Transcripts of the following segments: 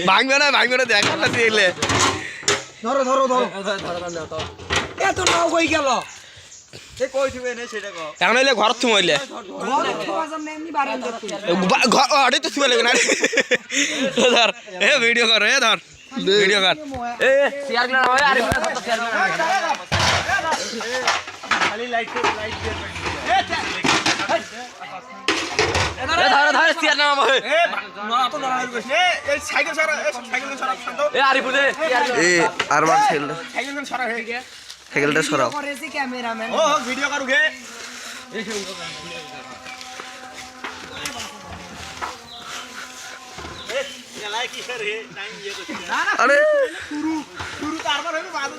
ভাঙবে না দেখ দেখলে ধরো ধরো ধরো এত নাও কই গেল এখন হইলে ঘর তুমি হইলে ঘরে তো শুয়ে না ধর ভিডিও কর ধর ভিডিও কর সাইকেলটা সরাও ক্যামেরাম্যান ও ভিডিও করু গে আরে শুরু তারপর হইলো বাজে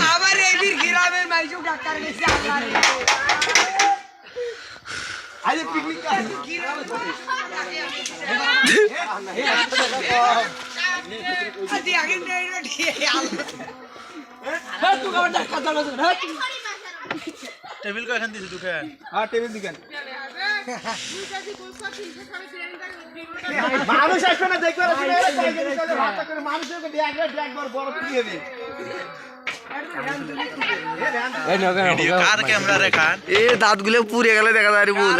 আবার এই বীর গ্রামের মাইজু ডাক্তার গেছে আল্লাহ আরে পিকনিক কি আদি আগে নেই রে আল্লাহ তুই কবে ডাক্তার চলে না টেবিল কো এখান দিছি দুখান হ্যাঁ টেবিল দিকেন মানুষ আসবে না দেখবে রাস্তা করে মানুষকে একবার বড় কি হবে কার ক্যামেরা রে খান এ দাঁতগুলো পুড়ে গেলে দেখা যায় বল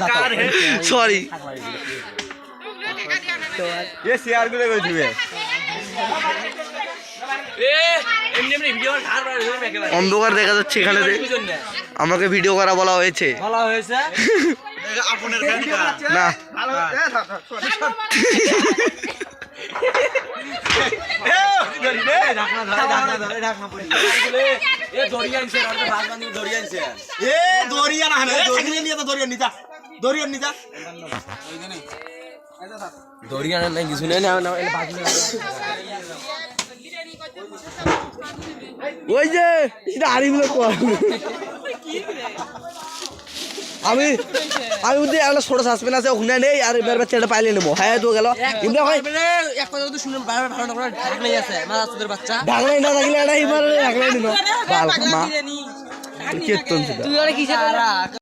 কার হে সরি এ শেয়ার করে কই দিবে অন্ধকার দেখা যাচ্ছে এখানে আমাকে ভিডিও করা বলা হয়েছে আপনার না দরিয়া নাই কিছু নেই না ওই যে এটা আরিফুলের কল আমি বুঝি একটা ছোট সাসপেন্স আছে ওখানে নেই আর এবার বাচ্চাটা পাইলে নেবো হ্যাঁ তো গেল কিন্তু এক কথা যদি শুনে বারবার ভালো না করে ঢাকলাই আছে মাদাসুদের বাচ্চা ঢাকলাই না থাকলে এটা এবার ঢাকলাই নিল মা কীর্তন ছিল তুই ওরা কিসে